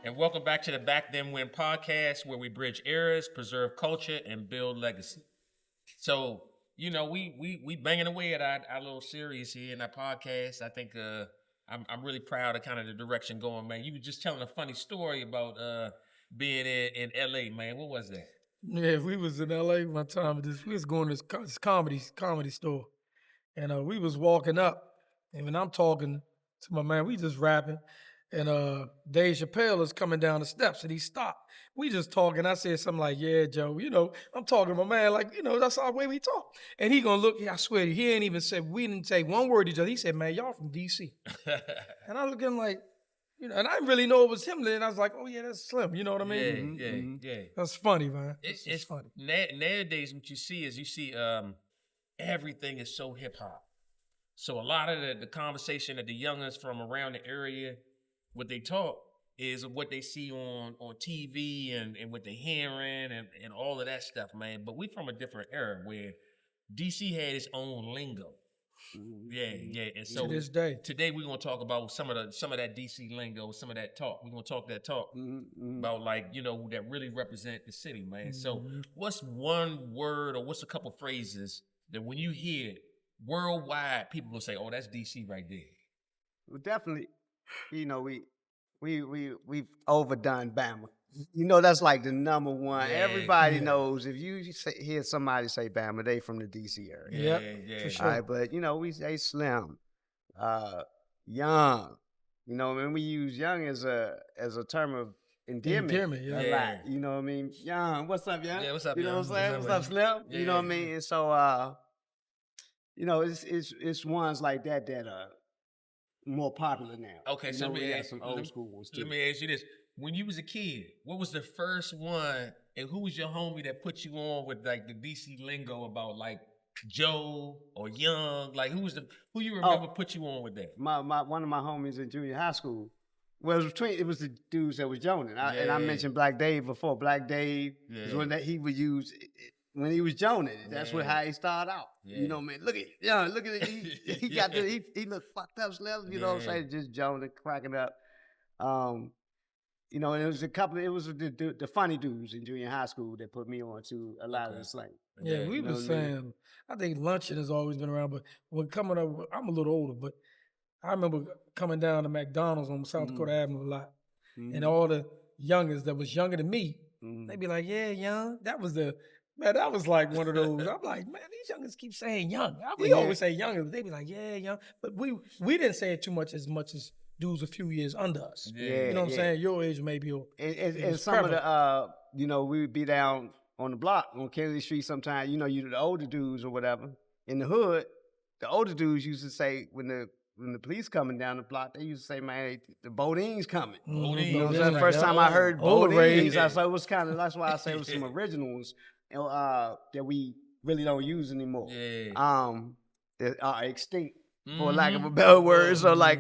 And welcome back to the Back Then When podcast, where we bridge eras, preserve culture, and build legacy. So, you know, we banging away at our little series here in our podcast. I think I'm really proud of kind of the direction going, man. You were just telling a funny story about being in LA, man. What was that? Yeah, we was in LA one time. We was going to this comedy store, and we was walking up, and when I'm talking to my man, we just rapping, and Dave Chappelle is coming down the steps, and he stopped. We just talking. I said something like, "Yeah, Joe, you know, I'm talking to my man, like, you know, that's our way we talk." And he gonna look. I swear, he ain't even said. We didn't say one word to each other. He said, "Man, y'all from DC," and I look at him like. You know, and I didn't really know it was him then. I was like, oh, yeah, that's Slim. You know what I mean? Yeah. That's funny, man. It's funny. Nowadays, what you see is everything is so hip-hop. So a lot of the conversation that the youngins from around the area, what they talk is what they see on TV and what they're hearing and all of that stuff, man. But we from a different era where DC had its own lingo. Yeah. And so to this day, today we're gonna talk about some of that DC lingo, some of that talk. We're gonna talk that talk about, like, you know, that really represent the city, man. So what's one word or what's a couple phrases that when you hear it worldwide, people will say, "Oh, that's DC right there"? Well, definitely, you know, we've overdone Bama. You know, that's like the number one. Yeah, Everybody knows if you hear somebody say Bama, they from the DC area. Yeah, for sure. All right, but you know, we say Slim, Young. You know, when we use Young as a term of endearment, yeah. a lot. You know what I mean? Young, what's up, Young? Yeah, what's up, You know Young? what I'm saying? What's up, Slim? Yeah. You know what I mean? And so, you know, it's ones like that are more popular now. Okay, you so know, let we me got ask, some old school ones too. let me ask you this. When you was a kid, what was the first one, and who was your homie that put you on with, like, the DC lingo about, like, Joe or Young? Like, who you remember put you on with that? One of my homies in junior high school. Well, it was the dudes that was joning. And I mentioned Black Dave before. Black Dave is one that he would use when he was joning. That's how he started out. You know, man, look at it. He got he looked fucked up, Slim. You know what I'm saying? Just joning, cracking up. You know, and it was the funny dudes in junior high school that put me on to a lot of the slang. Yeah, we was saying, I think luncheon has always been around, but when coming up, I'm a little older, but I remember coming down to McDonald's on South Dakota Avenue a lot, and all the youngers that was younger than me, they'd be like, "Yeah, Young." That was like one of those. I'm like, man, these youngers keep saying Young. We always say Youngers, but they be like, "Yeah, Young." But we didn't say it too much as dudes a few years under us. You know what I'm saying? Your age maybe. And some of the, you know, we would be down on the block on Kennedy Street sometimes. You know, the older dudes or whatever in the hood. The older dudes used to say when the police coming down the block, they used to say, "Man, the Bodine's coming." You know what I'm saying? First time I heard Bodines, it was that's why I say it was some originals that we really don't use anymore. That are extinct, for lack of a better word. So like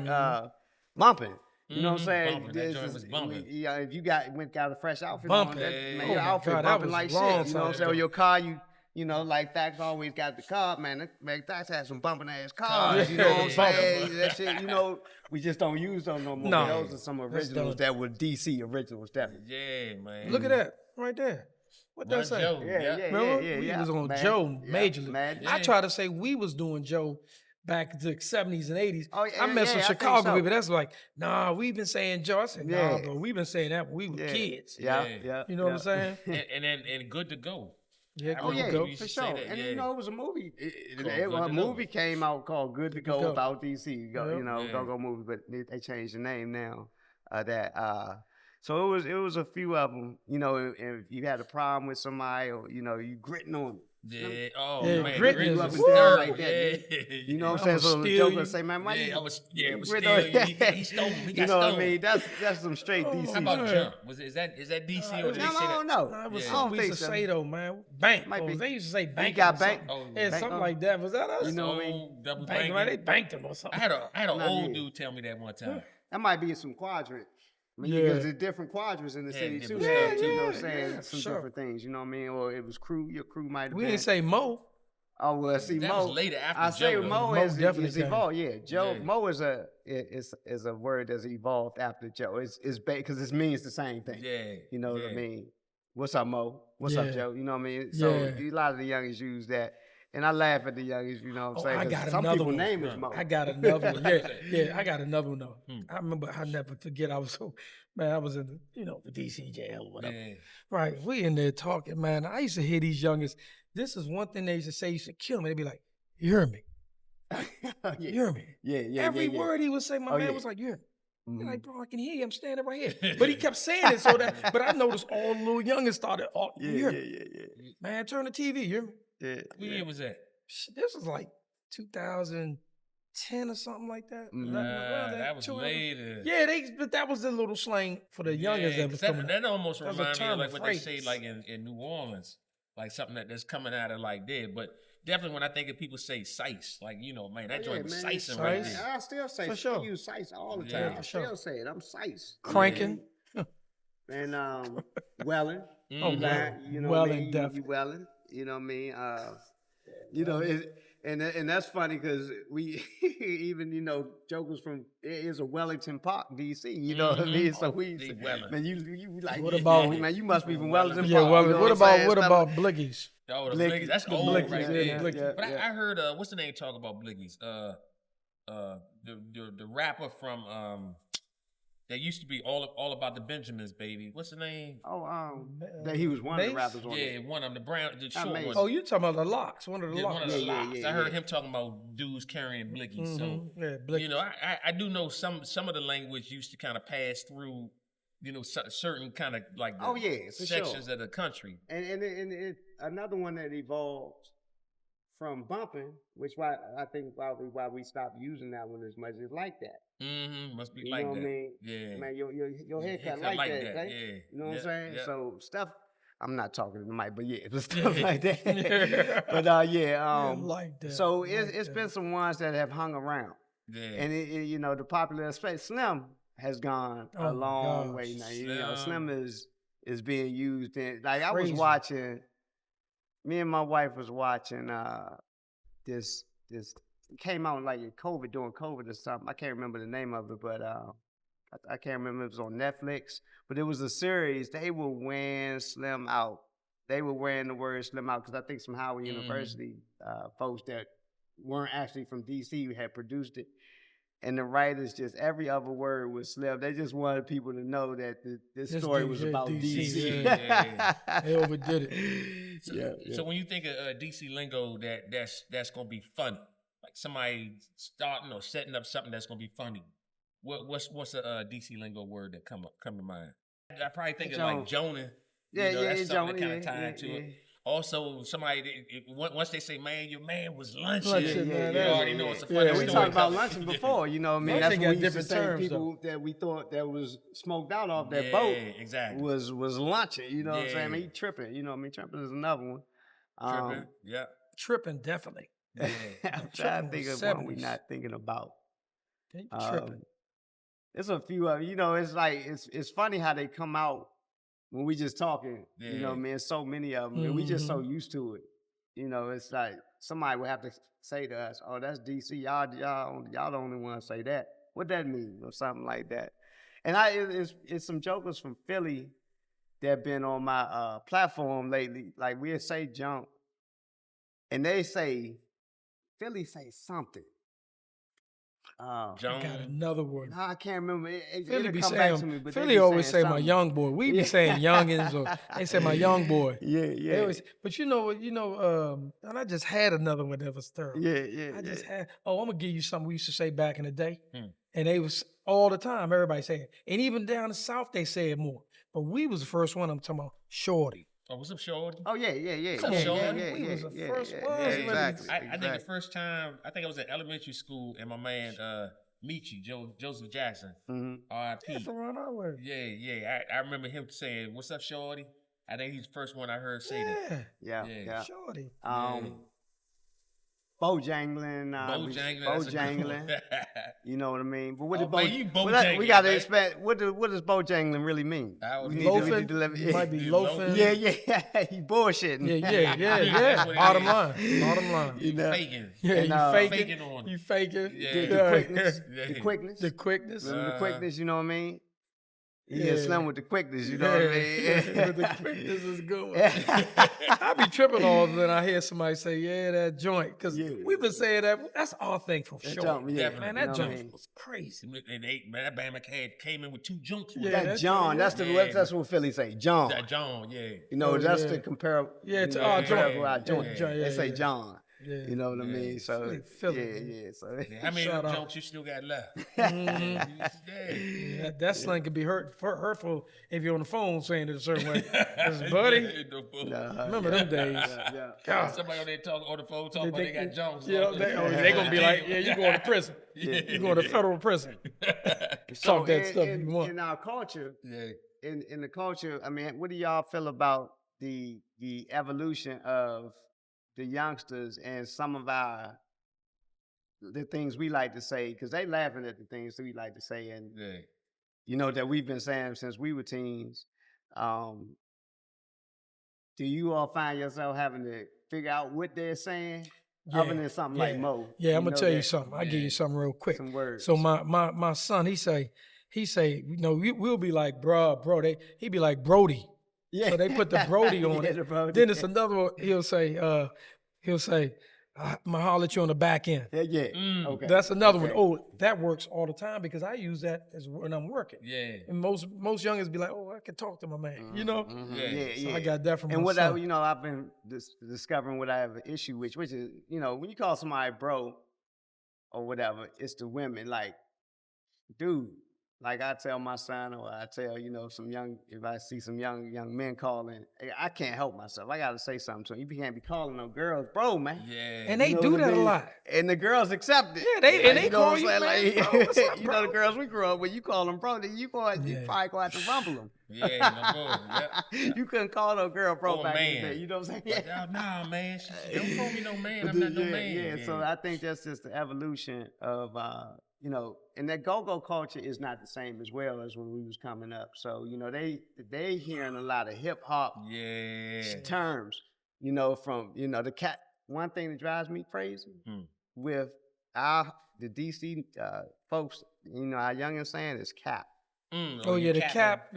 bumping. You know what I'm saying? If you got a fresh outfit on, man, your outfit bumping like shit. You know what I'm saying? Or your car, you know, like Thax always got the car, man. Thax had some bumping ass cars. You know what I'm saying? That shit, you know, we just don't use those no more. No. Those are some originals that were DC originals, definitely. Yeah, man. Look at that right there. What that say? Yeah. We was on Joe majorly. I try to say we was doing Joe back to the 70s and 80s. I mess with Chicago people. That's like, nah, we've been saying Joe. I said, nah, bro, we've been saying that when we were kids. Yeah. You know what I'm saying? and good to go. Yeah, for sure. And you know, it was a movie. A movie came out called Good to Go about DC. You know, Go movie, but they changed the name now. So it was a few of them. You know, if you had a problem with somebody, or you know, you gritting on them. Yeah. Man. Gritting up and down like that. Yeah. You know what I'm saying? So the Joker say, "Man, why I was steal. He stole me. He got you know what I stolen. mean? That's some straight DC. How about Jump? Is that DC or did they say that? No. Nah, it was something we used to say though, man. Bank. They used to say bank. You got bank. Something like that. Was that us? You know what I mean? Double bank. Right? They banked them or something. I had an old dude tell me that one time. That might be some quadrant. Because there's different quadrants in the city too. You know what I'm saying? Some different things, you know what I mean? Or it was crew, your crew might have been. We didn't say Mo. Oh well, see, That Mo. was later after I say Joe. Mo Mo is definitely came. evolved. Yeah, Joe. Yeah. Mo is a word that's evolved after Joe. It's because it means the same thing. Yeah. You know what I yeah. mean? What's up, Mo? What's up, Yeah. Joe? You know what I mean? So Yeah. a lot of the youngest use that, and I laugh at the youngest. You know what I'm saying? I 'Cause got some another people one. name is Mo. I got another one. Yeah, I got another one though. Hmm. I remember, I never forget. I was I was in the DC jail or whatever. Yeah. Right, we in there talking, man. I used to hear these youngest. This is one thing they used to say used to kill me. They'd be like, "You heard me? You heard me?" Yeah. Every word he would say, my man was like, "You heard me?" Mhm. Like, bro, I can hear you. I'm standing right here. But he kept saying it so that. But I noticed all the little youngins started. Oh, you hear me? Man, turn the TV. You hear me? What year was that? This was like 2010 or something like that. That was 2000. later. Yeah, but that was the little slang for the youngins that was coming. That almost That was a reminds me of term like of what they phrase. say like in New Orleans, like something that's coming out of like there. But definitely when I think of people say sice, like man, that joint was sicing right Sice. there. I still say For sure. I use sice all the Yeah, time. I for sure. still say it. I'm sice. Cranking. And welling. Oh, You welling. you know Welling, what I mean? definitely. You welling. You know what I mean? And that's funny because we even jokers from it is a Wellington Park, DC. You know what I mean? So we They welling. man, you like What about- man? You must be from Wellington Yeah, Park. well, you know what I'm saying? about Stuff like- blickies? Oh, the Blicky. Blickies. That's The old Blickies, right yeah, there. the Blickies. But I heard what's the name talk about Blickies? The rapper from that used to be all about the Benjamins, baby. What's the name? Oh, that he was one of the Mace? rappers on Yeah, it. one of them, the Not short Mace. one. Oh, you talking about the locks? One of the Yeah, locks. one of the Yeah, locks. yeah, I heard yeah. him talking about dudes carrying blickies. So Yeah, blickies. I do know some of the language used to kind of pass through, certain kind of like the Oh, yeah, for sections sure. of the country. And it, another one that evolved from bumping, which why I think why we stopped using that one as much is like that. Mm-hmm. Must be You like know that. what I mean? Yeah. Man, your haircut Haircut like like that, that, right? yeah. You know what I'm Yeah, saying? yeah. So stuff. I'm not talking to the mic, but yeah, but stuff like that. But yeah, like that. So like it's that. been some ones that have hung around, Yeah. and the popular space Slim has gone Oh a my long gosh. way now. Slim. Slim is being used in like I was Crazy. watching. Me and my wife was watching this it came out like during COVID or something. I can't remember the name of it, but I can't remember if it was on Netflix. But it was a series. They were wearing Slim out. They were wearing the word Slim out because I think some Howard University folks that weren't actually from DC had produced it. And the writers just every other word was Slim. They just wanted people to know that this story dude was here, about DC, DC. yeah. They overdid it. So when you think of DC lingo, that's gonna be funny, like somebody starting or setting up something that's gonna be funny. What's a DC lingo word that come to mind? I probably think of like Jonah. That's something that kind of tied to it. Also, somebody once they say, "Man, your man was lunching," Man, you already know it's a funny yeah, story. We talked about lunching before, you know what I mean? Lunching That's got when we used to different say terms, people that we thought that was smoked out off that Yeah, boat exactly. was lunching, you know what I'm saying? I mean, Yeah. he tripping, you know what I mean? Tripping is another one. Tripping, yeah. Tripping, definitely. Yeah. I'm trying to think of one we're 70s. not thinking about. They tripping. There's a few of it's like it's funny how they come out when we just talking. You know what I mean? So many of them, and we just so used to it. It's like somebody would have to say to us, "Oh, that's DC. Y'all the only ones say that. What that mean?" Or something like that. And it's some jokers from Philly that been on my platform lately. Like we'll say jump, and they say Philly say something. I got another word. No, I can't remember. Philly It'll be come back to saying, me, but they Philly be always saying say my something. young boy. We be saying youngins, or they say my young boy. Yeah, They yeah. always, but and I just had another one that was terrible. Yeah. I just had. Oh, I'm gonna give you something we used to say back in the day, Hmm. and they was all the time. Everybody saying, and even down the south they say it more. But we was the first one. I'm talking about shorty. Oh, what's up, Shorty? Oh yeah. Come on, yeah, man. We was the first ones Yeah, really- exactly. I think the first time, I think I was in elementary school, and my man Michi, Joseph Jackson, Mm-hmm. R.I.P. That's around our way. Yeah. I remember him saying, "What's up, Shorty?" I think he's the first one I heard say that. Yeah, Yeah. shorty. Bojangling. Bojangling. You know what I mean? But what Oh, did man, you we Bojangling, got to man. expect. What does Bojangling really mean? Loafing. You might be loafing. Yeah. He bullshitting. Yeah. Bottom line. You faking. Yeah, And, you faking on it. You faking. Yeah. The quickness. Yeah. The quickness. The quickness. Remember the quickness, you know what I mean? He Yeah. is slim with the quickness, you know what I mean? But the quickness is good. I be tripping all when I hear somebody say, yeah, that joint. Because we've been saying that. That's our thing for sure. Man, that joint was crazy. And that Bama came in with 2 junks. That John, that's what Philly say, John. That John, yeah. You know, that's the comparable. Yeah, to our joint. joint. They say John. Yeah. You know what I mean? So Philly. So how many of them junks you still got left? Yeah, that slang could be hurtful if you're on the phone saying it a certain way. Buddy, remember them days? God. Somebody on there talking on the phone talking about they got junks. Yeah, they gonna be like, yeah, you going to prison. You going to federal prison. Talk that stuff if you want. In our culture, in the culture, I mean, what do y'all feel about the evolution of the youngsters and some of the things we like to say, because they laughing at the things that we like to say, and you know that we've been saying since we were teens. Do you all find yourself having to figure out what they're saying, other than something like Mo? Yeah, I'm gonna tell you something. I'll give you something real quick. Some words. So my son, he say, you know, we'll be like, bro, he be like Brody. Yeah. So they put the Brody on it. Then it's another one. He'll say, I'm gonna holler at you on the back end. Okay. That's another one. Oh, that works all the time because I use that as when I'm working. Yeah. And most youngers be like, oh, I can talk to my man. You know. Yeah. So I got that from my and what son. I've been discovering what I have an issue with, which is, you know, when you call somebody bro or whatever, it's the women. Like, dude. Like I tell my son, or I tell, you know, if I see some young men calling, I can't help myself. I gotta say something to them. You can't be calling no girls, bro, man. Yeah. And they do that a lot. And the girls accept it. Yeah, they call you, man, bro, what's up, you know, the girls we grew up with, you call them bro, then you probably go out to rumble them. You couldn't call no girl bro back in the day. You know what I'm saying? Like, nah, man. Don't call me no man. I'm not no man. Yeah, so I think that's just the evolution of you know, and that go-go culture is not the same as well as when we was coming up. So, you know, they hearing a lot of hip hop terms, you know, from, you know, the cat. One thing that drives me crazy with the DC folks, you know, our youngins saying is cap. The cap.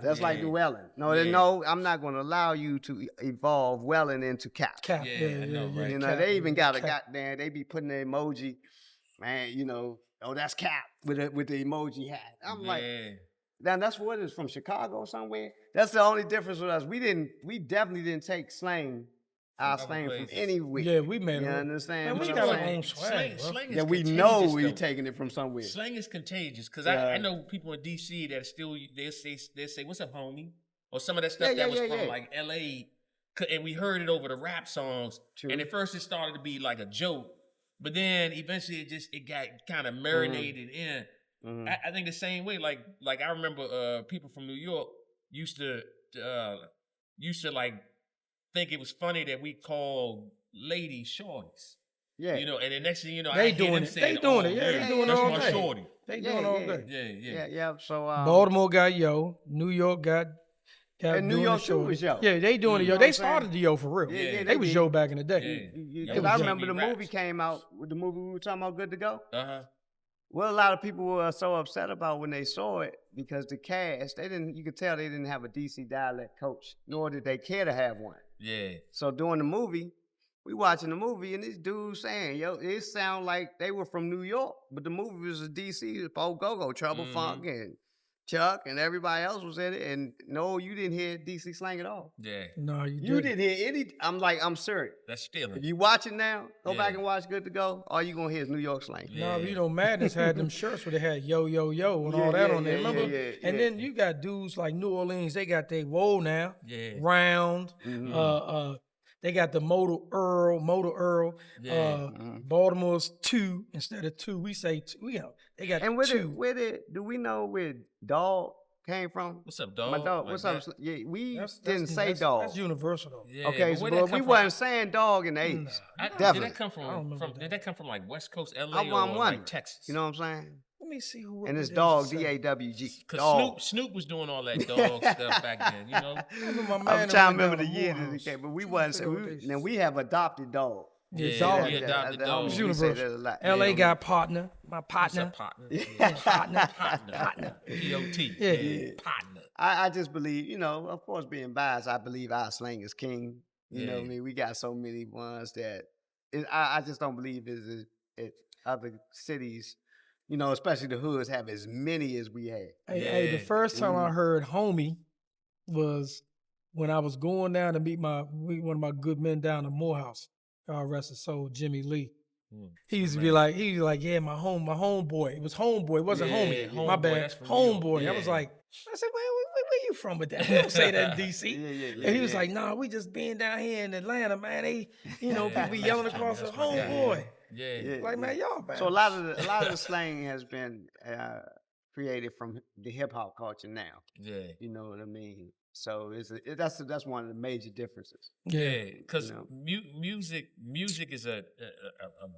That's like the welling. No, I'm not going to allow you to evolve welling into cap. Cap. Right? You know, they even got a goddamn, they be putting the emoji. Man, you know, that's Cap with the emoji hat. I'm like, now that's what it is, from Chicago or somewhere. That's the only difference with us. We definitely didn't take slang, our slang from anywhere. Yeah, we made it. You understand? Man, we got our own swag. Slang is we know we're taking it from somewhere. Slang is contagious because I know people in DC that still they say what's up, homie, or some of that stuff that was from like LA, and we heard it over the rap songs. True. And at first it started to be like a joke. But then eventually it got kind of marinated in. I think the same way. Like I remember people from New York used to like think it was funny that we called ladies shorties. Yeah. You know, and the next thing you know, they doing it. They doing it. Yeah, they doing it all day. Shorty. They doing it all day. Yeah. So Baltimore got yo, New York got. And New York too was yo. Yeah, they doing it yo. They started the yo for real. Yeah, they was yo back in the day. Because I remember the movie came out, with the movie we were talking about, Good to Go. Well, a lot of people were so upset about when they saw it because the cast, you could tell they didn't have a DC dialect coach, nor did they care to have one. Yeah. So during the movie, we watching the movie and this dude saying, yo, it sound like they were from New York, but the movie was a DC, Bo Go-Go, Trouble Funk, and Chuck and everybody else was in it, and no, you didn't hear DC slang at all. Yeah. No, you didn't hear any. I'm serious. That's stealing. If you watch it now, go back and watch Good to Go, all you gonna hear is New York slang. No, you know, Madness had them shirts where they had yo, yo, yo and all that on there, remember? And then you got dudes like New Orleans, they got their whoa now, round, they got the Motor Earl. Baltimore's 2 instead of 2. We say 2. They got and 2. Do we know where dog came from? What's up, dog? My dog. Like what's that? up? Yeah, we That's- didn't say that's- dog. That's universal though. Yeah, Okay, but so where but that we come wasn't saying dog in the 80s. Nah. Did Definitely. that come I don't remember did that come from like West Coast LA I'm or wondering. like Texas? You know what I'm saying? Let me see who. And what it's they dog, used to say. D-A-W-G. Because Dog. Snoop was doing all that dog stuff back then, you know? I remember my I'm man trying to went remember down the to year that Morehouse. it came, but we Trying to wasn't. figure out what they Now we have adopted dog. Yeah, dog. dog. We adopted the dog. homies, It's we say universal. that a lot. LA Yeah. got partner, my What's partner. up, partner? Partner. Partner. P-O-T. Yeah. Partner. I just believe, of course, being biased, I believe our slang is king. You know what I Yeah. mean? We got so many ones that I just don't believe other cities, especially the hoods, have as many as we have. Hey, the Yeah. first time I heard homie was when I was going down to meet one of my good men down in Morehouse. God rest his soul, Jimmy Lee. He used to be like, yeah, my homeboy. It was homeboy, it wasn't Yeah, homie. My homeboy, bad. that's from New York. Homeboy. I was Yeah. like, I said, where you from with that? We don't say that in DC. Yeah, And he was like, nah, we just being down here in Atlanta, man. They, people be yelling That's across the Jimmy, that's my guy. homeboy. Yeah. Like, man, y'all bad. So a lot of the slang has been created from the hip hop culture now. Yeah. You know what I mean? So that's one of the major differences. Yeah, because You music is a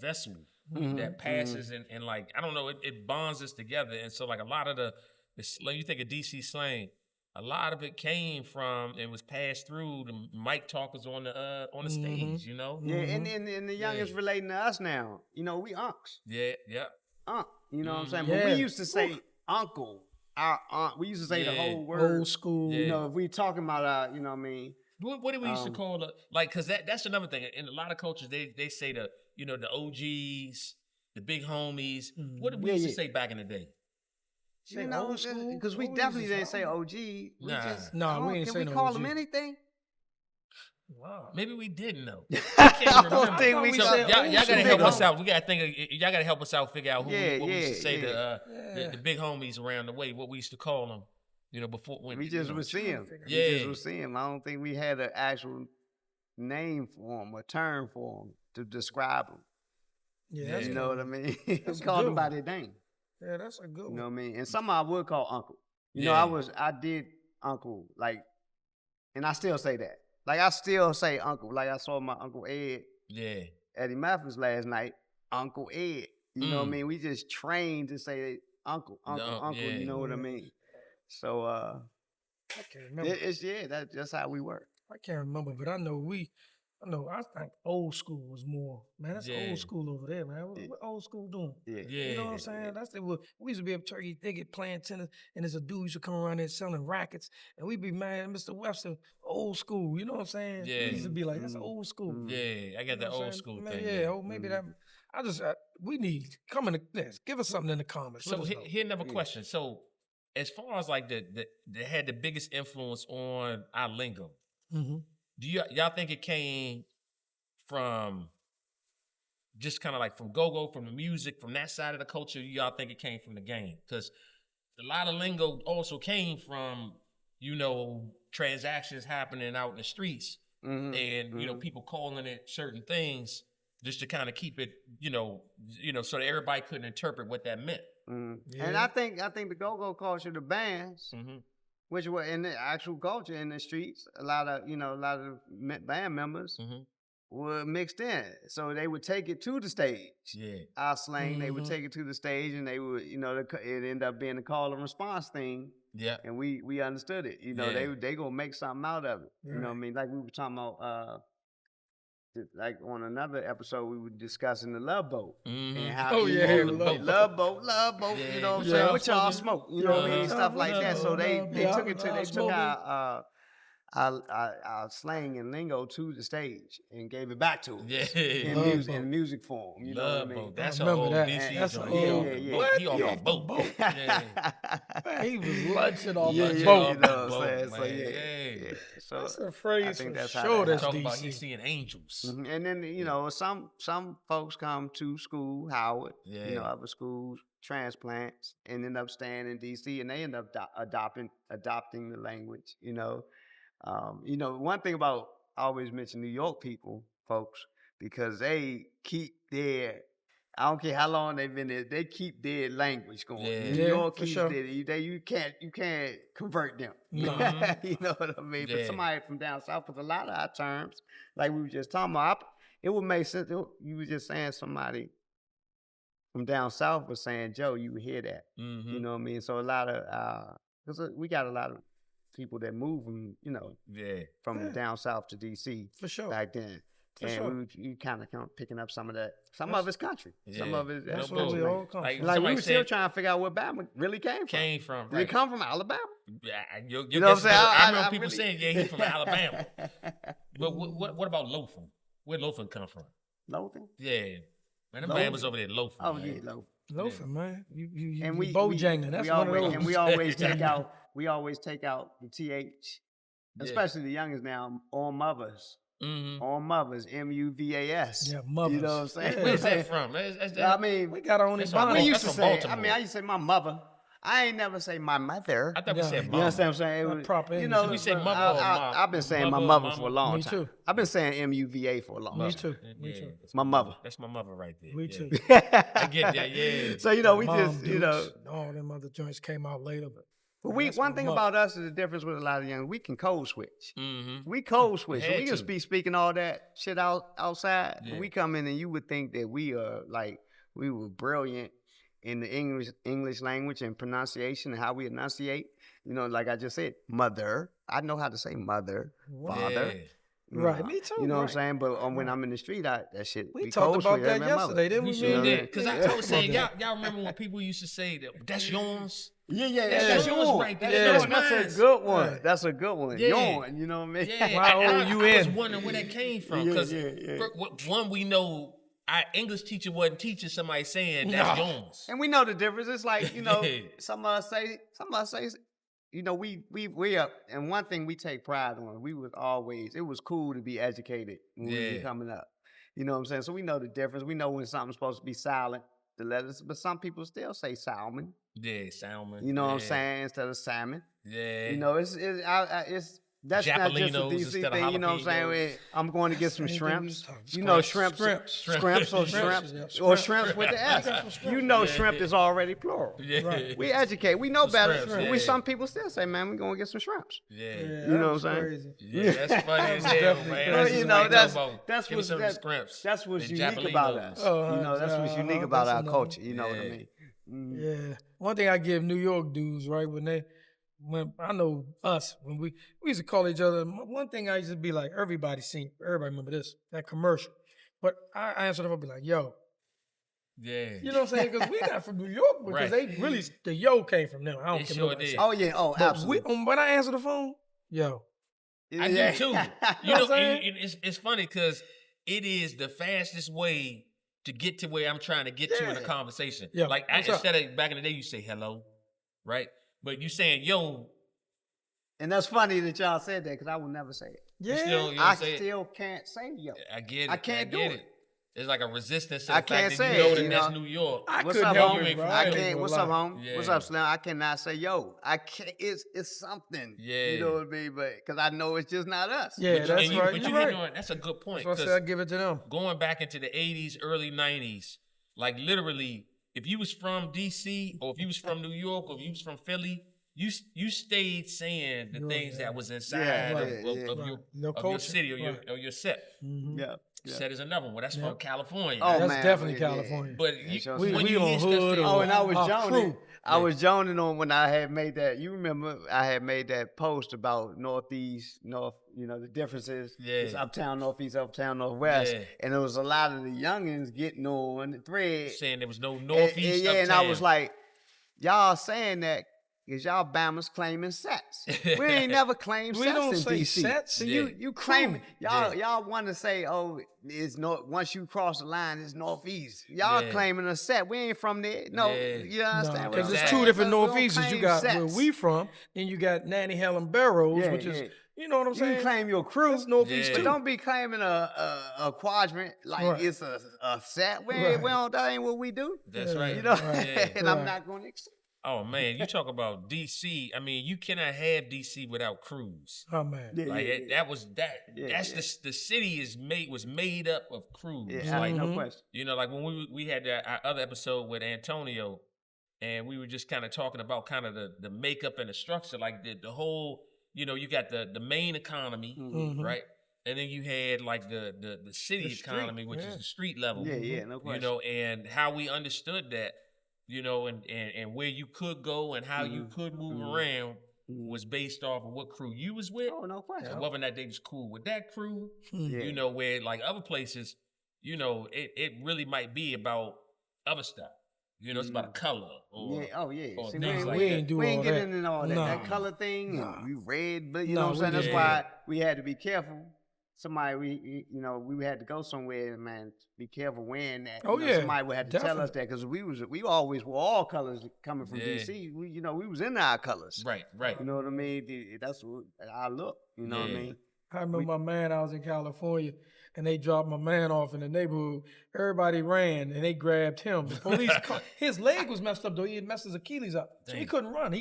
vessel Mhm, that passes and like I don't know, it bonds us together. And so like a lot of the slang, you think of DC slang, a lot of it came from and was passed through the mic talkers on the stage, you know? Yeah, and the youngest relating to us now. We unks. Yeah. Unk. You know what I'm saying? Yeah. But we used to say uncle. Our aunt. We used to say the Yeah. whole word. Old school. Yeah. If we talking about our, you know what I mean? What did we used to call it? Like, cause that's another thing. In a lot of cultures, they say the OGs, the big homies. What did we used to say back in the day? Say old school? Because we What we definitely used to didn't say? say OG. We Nah. just, Nah, we ain't can say we no call OG. them anything? Wow. Maybe we didn't know. I don't think we we So said said y'all old gotta school. help us out. We gotta think. Y'all gotta help us out. Figure out what we used to say yeah. the big homies around the way. What we used to call them. Before when We just would see them. figure We Yeah. just would see them. I don't think we had an actual name for them, a term for them to describe them. Yeah, that's You good. know what I mean? That's We a called good them by one. their name. Yeah, that's a good You one. know what I mean? And some I would call uncle. Yeah. I did uncle, like, and I still say that. Like, I still say uncle. Like, I saw my Uncle Ed, Yeah. Eddie Mathis last night, Uncle Ed. You know what I Mm. mean? We just trained to say uncle, No, yeah. you know what I mean? So, I can't remember. that's how we work. I can't remember, but I think old school was more, man, that's Yeah. old school over there, man. What old school doing? Yeah. Yeah. You know what I'm saying? That's the we used to be up Turkey Thicket playing tennis, and there's a dude used to come around there selling rackets, and we'd be, man, Mr. Webster, old school. You know what I'm saying? Yeah. We used to be like, that's old school. Yeah. I got You know the what I'm old saying? school Man, thing. yeah, maybe that. We need come in the give us something in the comments. So Let us know. here another question. So as far as like that had the biggest influence on our lingo, Mhm. do y'all think it came from just kind of like from go-go, from the music, from that side of the culture? Y'all think it came from the game? Because a lot of lingo also came from, transactions happening out in the streets and, people calling it certain things just to kind of keep it, so that everybody couldn't interpret what that meant. Mm-hmm. And I think the go-go culture, the bands, Mm-hmm. which were in the actual culture in the streets, a lot of band members Mm-hmm. were mixed in. So they would take it to the stage. Yeah. Our slang, they would take it to the stage, and they would, it ended up being a call and response thing. Yeah. And we understood it. They gonna make something out of it. You know what I mean? Like we were talking about, like on another episode, we were discussing the Love Boat and how Love Boat. Yeah, You know what I'm yeah. saying? What y'all smoke? You know what I mean? Stuff like that. Love So Boat, they Love took Boat, it to Love they took Smoking. our slang and lingo to the stage and gave it back to us. Yeah. In music form. You know what I Love mean? boat. That's I a remember old that. DC That's joint. a He old- off the yeah, boat. yeah. He off the boat. Yeah. Man, he was lunching off Lunching the You boat. off know what I'm saying? boat, So man. yeah. So That's a I phrase think for that's how sure. that That's Talking about he's DC. seeing angels. Mhm. And then some folks come to school, Howard, Yeah. other schools, transplants, and end up staying in DC, and they end up adopting the language. One thing about I always mention New York people, folks, because they keep their I don't care how long they've been there. They keep their language going. Yeah. New York keeps sure. you can't convert them. No. You know what I mean? Yeah. But somebody from down south, with a lot of our terms, like we were just talking about, it would make sense. You were just saying somebody from down south was saying, Joe, you would hear that. Mm-hmm. You know what I mean? So a lot of because we got a lot of people that move from from down south to DC For sure. back then. For And sure. you kind of picking up some of that. Some of it's country. Some Yeah. of it. That's No where we bull. all come Like, from. Like we somebody were still said- trying to figure out where Bama really came from. Did Right. it come from Alabama? Yeah, your You know what I'm guess is saying? better. I remember I people really- saying, yeah, he's from Alabama. But what about loafing? Where'd loafing come from? Lothan? Yeah. Man, them Loafing? Bama's over there loafing. Oh man. yeah, Loaf. Loafing, man. You And we Bojangling. That's we one always, of those. and we always take out the TH, Yeah. especially the youngest now on mothers. Mm-hmm. On mothers, MUVAS. Yeah, mothers. You know what I'm saying? Yeah. Where's that from? I mean, We got our own That's we from Ebonics. used to That's from say. Baltimore. I mean, I used to say my mother. I ain't never say my mother. I thought we Yeah. said You You mom. understand what I'm saying? It Not was- proper you English. know, We say but mother or mom. I've been saying my Mother or mother for a mama. long Me time. too. I've been saying MUVA for a long Me time. too. Me Yeah, too. that's My mother. That's my mother right there. Me yeah. too. I get that, yeah. So you know, we Mom just you know. Dukes, all them other joints came out later, but We that's one my thing mother. about us is the difference with a lot of young. We can code switch. Mm-hmm. We code switch. Had We can to. be speaking all that shit outside. Yeah. We come in and you would think that we are like we were brilliant in the English language and pronunciation and how we enunciate. You know, like I just said, mother. I know how to say mother, father. Yeah. Right, Nah, me too, You know what I'm right. saying? But when I'm in the street, that shit. we code talked about switch. that That's my mother. yesterday, didn't We we? sure man? did. Because I was saying, about y'all remember when people used to say, that's yours? Yeah, That's that's yours yours right there. That's, That's that's mine. a good one. Yeah. That's a good one. Yeah. Yawn, you know what I mean? Yeah, Why I you was in? wondering where that came from. Yeah, Because yeah. one, we know our English teacher wasn't teaching somebody saying that's No. yours. And we know the difference. It's like, you know, Yeah. some of us say, you know, we up. And one thing we take pride on, it was cool to be educated when we Yeah. were coming up. You know what I'm saying? So we know the difference. We know when something's supposed to be silent, the letters, but some people still say salmon. Yeah, salmon. You know what I'm yeah. saying? Instead of salmon. Yeah. You know, that's not just a Japalinos DC instead of thing. You know what I'm saying? jalapenos. I'm going to get some Same thing we shrimps. was talking- You know, Shrimps. shrimps Shrimps. or Shrimps, shrimps, yeah, or shrimps. shrimps with the got some S. shrimps. You know, Yeah. shrimp is already plural. Yeah. Right. We educate. We know Some better. shrimps, We yeah. some people still say, "Man, we're gonna get some shrimps." Yeah. You know what I'm saying? Crazy. Yeah, that's funny as hell, definitely man. crazy. That's You just know, like that's about, that's give me what's some that, scrimps. that's what's and unique about Japalinos. us. Oh, You know, that's what's unique that's about our another- culture. You know what I Yeah. mean? Mm. Yeah. One thing I give New York dudes, right, when I know us, when we used to call each other, one thing I used to be like, everybody remember this, that commercial. But I answered up and be like, yo. Yeah. You know what I'm saying? Because we not from New York, because Right. they really, the yo came from them. I don't They care sure what I did. say. Oh yeah. Oh, But absolutely. when I answer the phone, yo. I Yeah. do too. You know what know, I'm saying? it's funny because it is the fastest way to get to where I'm trying to get to in a Yeah. conversation. Yeah, Like what's up? instead of back in the day, you say hello, right? But you saying yo, And that's funny that y'all said that because I would never say it. you Yeah. still, you know I what I'm saying? still can't say yo. I get it. I can't do get it. There's like a resistance to the I fact can't that say you know it, that you that's know. New York. I What's couldn't up, help homie? it, bro. I ain't can't. gonna What's lie. up, home? What's Yeah. up, Slim? I cannot say yo. I can't. It's something. Yeah. You know what I mean? But because I know it's just not us. Yeah, But that's you, right. But You're you right. hitting on- that's a good point. That's why I 'cause said I give it to them. going back into the 80s, early 90s, like literally, if you was from DC or if you was from New York or if you was from Philly, you stayed saying the Right, things yeah. that was inside Yeah, of, right, of yeah. your, Right. Your of your culture, city or right. your set. Mhm. Yeah. Set is another one. Well, that's Yeah. from California. Oh, That's man, definitely yeah. California. But Yeah, you, sure. We- when we you on hear stuff hood say, or- Oh, and I was Our joning. crew. I was joning on when I had made that. You remember I had made that post about Northeast, North. You know the differences. Yeah. It's uptown, Northeast, uptown, Northwest, Yeah. and there was a lot of the youngins getting on the thread. saying there was no And, northeast yeah, and I uptown. was like, y'all saying that because y'all Bama's claiming sets. We ain't never claimed We sets don't in say DC. sets. So Yeah. you claim it. Yeah. Y'all want to say, oh, it's not once you cross the line, it's northeast. Y'all Yeah. claiming a set. We ain't from there. No, Yeah. you understand? what Because I'm it's Exactly. two different We don't Northeasts. You claim got where sets. we from, then you got Nanny Helen Barrows, Yeah, which yeah. is, you know what I'm You saying? can claim your crew. That's Northeast Yeah. But too. don't be claiming a quadrant like Right. it's a set. Right. We don't, that ain't what we do. That's Yeah. right. You know, Yeah. and I'm Right. not going to accept. Oh man, you talk about DC. I mean, you cannot have DC without crews. Oh man. Like that was that. That's the city was made up of crews. Yeah, Like no question. you know, like when we had our other episode with Antonio, and we were just kind of talking about kind of the makeup and the structure, like the whole. You know, you got the main economy, right? And then you had like the city economy, which is the street level. Yeah, no question. You know, and how we understood that, you know, and where you could go and how you could move around was based off of what crew you was with. Oh, no question. And whether or not they was cool with that crew. You know, where like other places, you know, it really might be about other stuff. You know, it's about a color. Or, or See, things like we that. ain't do we all ain't that. getting into all that. Nah. That color thing, and we red, but you No, know what I'm saying? we That's didn't. why we had to be careful. Somebody, we had to go somewhere, man, be careful wearing that. Oh, You know, yeah, somebody would have to tell us that because we always wore all colors coming from Yeah. DC. We was in our colors. Right. You know what I mean? That's what our look. You know what I Yeah. mean? I remember my man, I was in California, and they dropped my man off in the neighborhood. Everybody ran, and they grabbed him. The police, his leg was messed up, though. He had messed his Achilles up. So he Dang. couldn't run.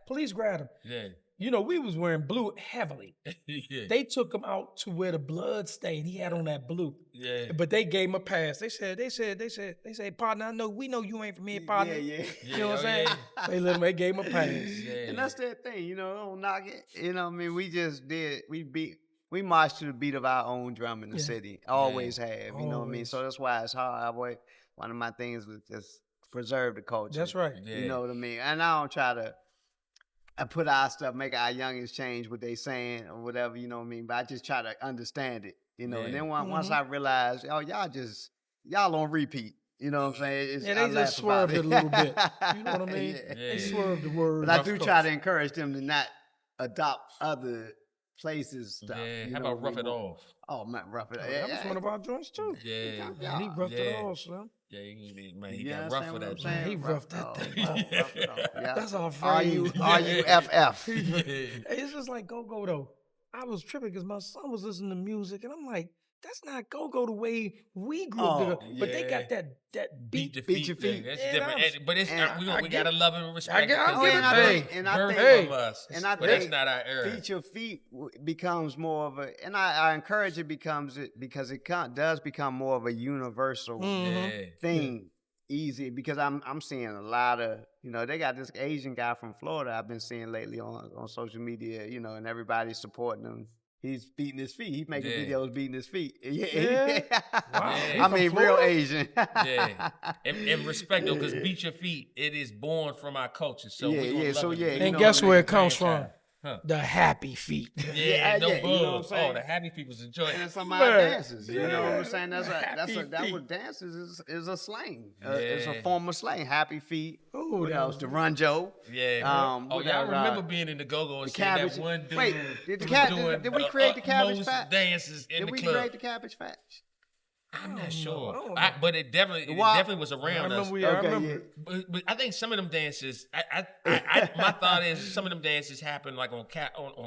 Police grabbed him. Yeah. You know, we was wearing blue heavily. Yeah. They took him out to where the blood stained. He had on that blue. Yeah. But they gave him a pass. They said, partner, we know you ain't from here, partner. Yeah. You know what I'm saying? They gave him a pass. Yeah. And that's that thing, don't knock it. You know what I mean? We marched to the beat of our own drum in the city. Always have, you know what I mean? So that's why it's hard. One of my things was just preserve the culture. That's right. Yeah. You know what I mean? And I don't try to put our stuff, make our youngins change what they saying or whatever, you know what I mean? But I just try to understand it, And then once I realized, y'all on repeat. You know what I'm saying? They just swerved it a little bit. You know what I mean? Yeah. They swerved the word. But I do try to encourage them to not adopt other places stuff. Yeah. You How know about what I rough it mean? off? Oh man, rough it off. That was one of our joints too. Yeah. Man, he roughed it all, son. Yeah, he You got rough understand with what that I'm joint. saying? He roughed that off. thing. Rough it off. Yeah. That's our R-U-F-F. It's just like go-go though. I was tripping because my son was listening to music, and I'm like, that's not go-go the way we grew up. But they got that beat. Beat your feet. That's different. But it's we gotta love and respect. I'll it. give it I Birth of us. and I But think that's not our era. Beat your feet becomes more of a, and I encourage it because it does become more of a universal Yeah. thing. Easy because I'm seeing a lot of, they got this Asian guy from Florida I've been seeing lately on social media, and everybody's supporting him. He's beating his feet. He's making videos beating his feet. Yeah. Wow. I mean, real Asian. Yeah. And respect though, because beat your feet, it is born from our culture. So And guess where it comes from? Huh. The happy feet. Yeah, no you know what I'm bugs. saying? The happy feet was a joint. And some of our dances, you know what I'm saying? Happy That feet. what dances is a slang. Yeah. It's a form of slang. Happy feet. Ooh, What that else? The Run Joe. Yeah. I I remember being in the go-go and the seeing cabbage. that one dude. Wait, who was doing did we create the cabbage utmost patch? dances in Did the we club. create the Cabbage Patch? I'm not sure. I don't know. But it definitely was I around us. remember. I remember. But I think some of them dances, my thought is some of them dances happen like on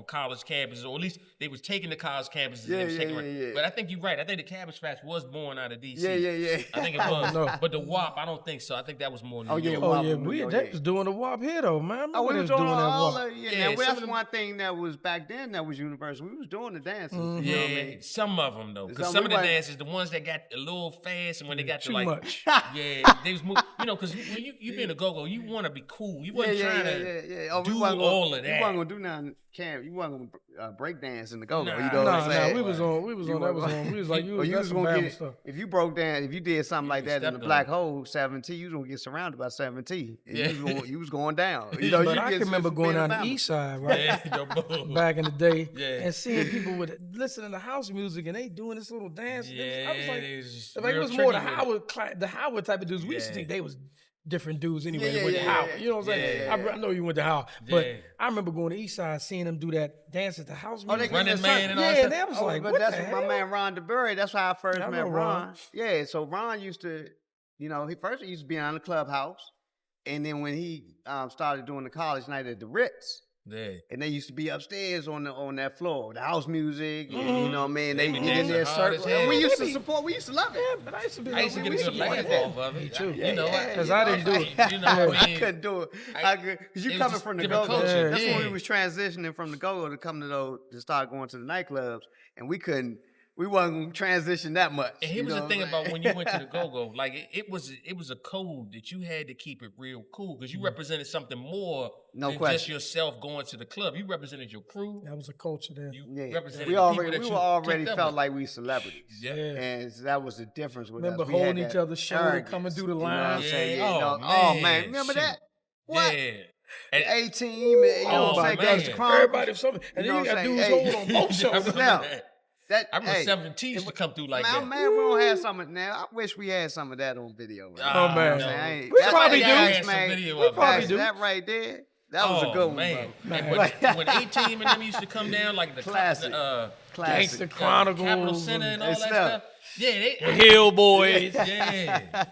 college campuses, or at least they was taking the college campuses. and they was taking yeah. But I think you're right. I think the Cabbage Patch was born out of DC. Yeah. I think it was. But the WAP, I don't think so. I think that was more New York. Oh yeah, they was doing the WAP here though, man. I we remember was they doing that all WAP. of Yeah, Now, some that's of them- one thing that was back then that was universal. We was doing the dances. You know what I Yeah, mean? some of them though, because Some some of the we dances, the ones that got a little fast, and when they got to Too like, much. yeah, they was moving. Because when you be in a go-go, you want to be cool. You wasn't trying to Oh, do we wasn't all of that. You wasn't gonna do nothing. You wasn't gonna break dance in the go-go. Nah, you know what I'm saying? we was like you was some gonna Bible get stuff. if you broke down, if you did something like that in the stepped on black it. hole 17, you was gonna get surrounded by 17. And Yeah. you was going down. But you I can remember going down the east side, right? Yeah, no bull. Back in the day, Yeah. and seeing people with listening to house music and they doing this little dance. Yeah, I was like, they was it real was more tricky the Howard type of dudes. We used to Yeah. think they was different dudes anyway. Yeah, went to yeah, Howard. yeah. You know what I'm saying? Yeah. I know you went to Howard, but Yeah. I remember going to East Side, seeing them do that dance at the house Oh, they music. get Running the Man circle. and all Yeah, that and stuff. that was like, but what that's the my hell? man Ron DeBurry. That's how I first I met know Ron. Ron. Yeah, so Ron used to, he used to be on the clubhouse, and then when he started doing the college night at the Ritz, Yeah. And they used to be upstairs on that floor, the house music, and, you know what I mean? They get in there, hard as circle. hell. And we used to support. We used to love it. Yeah, but I used to be. I used to get a good laugh off of it. Me too. You know, Because I didn't do it. You know what I I mean? couldn't do it. Because you it was coming just from the different go-go. culture. That's when Yeah. we was transitioning from the go-go to come to those, to start going to the nightclubs, and we wasn't gonna transition that much. And here was the thing about when you went to the go-go, like it was a code that you had to keep it real cool because you represented something more than just yourself going to the club. You represented your crew. That was a culture there. You Yeah. represented We the people that were you already clicked up felt with. like we celebrities. Yeah. And that was the difference with Remember us. We had holding that each other's shoulder, arrogance, coming through the you know what I'm line. saying? Yeah. You know, Oh, man. man. Remember Shoot. that? What? Yeah. The And- A-team, you know what I'm saying? man. Gangsta Chronicles. Everybody, something, and You then know you what got I'm dudes saying? holding on both I shoulders. remember Now, that. That, I remember hey, 17 used to come through like man, that. man, we don't have some of now. I wish we had some of that on video. Man. Oh, You know man. what I'm saying? I ain't- We that probably right do. there, Had some man. video We of it. probably That's do. that right there. That was a good one, man. bro. And when A-Team and them used to come down, like the Classic. Classic. Gangsta Chronicles. Capital Center and all and that stuff. stuff. Yeah, they Hill Boys. Yeah.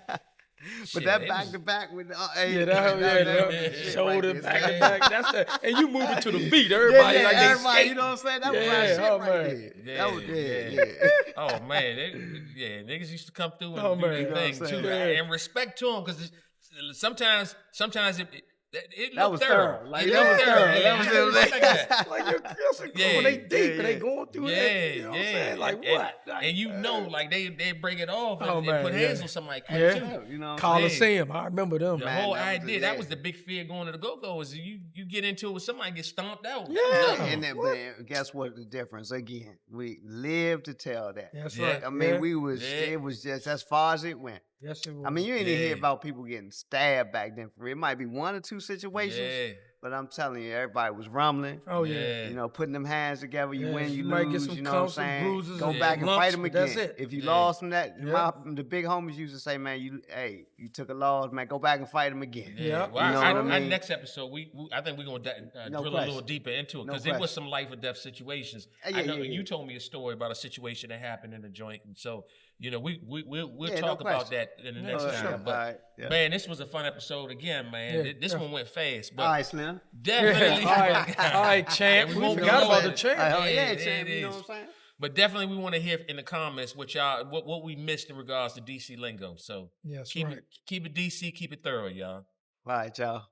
But Shit, that it back was- to back with the yeah, shoulder right back there. to back. That's the, and you move it to the beat. Yeah, Everybody yeah, like they everybody, skate. you know what I'm saying? That was Yeah, my shit oh, right man. there. That was Oh man, niggas used to come through and Oh, do man. their You know thing what I'm too, saying? and respect to them because sometimes it That looked was thorough. thorough. Like, It that looked was thorough. thorough. Yeah, That was you it. respect that. Like you're crossing Yeah, when they deep yeah, and they yeah. going through Yeah, that. You know what I'm yeah. saying? Like and, what? Like, And you know, like they break it off and, Oh, and man, put yeah. hands on somebody quick Yeah. too. You know what I'm saying? Coliseum. I remember them. The Man, whole that was idea, it, that yeah. was the big fear going to the go-go is you get into it with somebody get stomped out. Yeah. And then, man, guess what the difference? Again, we live to tell that. That's Yeah. right. I mean, Yeah. we was, Yeah. it was just as far as it went. Yes, it was. I mean, you ain't even hear Yeah. about people getting stabbed back then. For real. It might be one or two situations, Yeah. but I'm telling you, everybody was rumbling. oh yeah. Yeah. You know, putting them hands together, you Yeah, win, you might get lose. some You know what I'm bumps, some saying? bruises, Go and back and lumps, fight them but again. that's it. If you Yeah. lost them, Yeah. the big homies used to say, man, you took a loss, man. Go back and fight them again. Yeah. Well, You know our what I mean? next episode, I think we're gonna No drill a question. little deeper into it No because it was question. some life or death situations. Yeah, I know yeah, you yeah. told me a story about a situation that happened in the joint, and so we'll Yeah, no talk about question. that in the Yeah, next for time. sure. But All right, yeah. man, this was a fun episode again, man. Yeah, This yeah. one went fast, but All right, Slim. definitely. All right, champ. And We won't forgot go about at the it. champ. Oh, Yeah, yeah, it champ. You know is. what I'm saying? But definitely, we want to hear in the comments what we missed in regards to DC lingo. So Yes, keep right. it DC, keep it thorough, y'all. All right, y'all.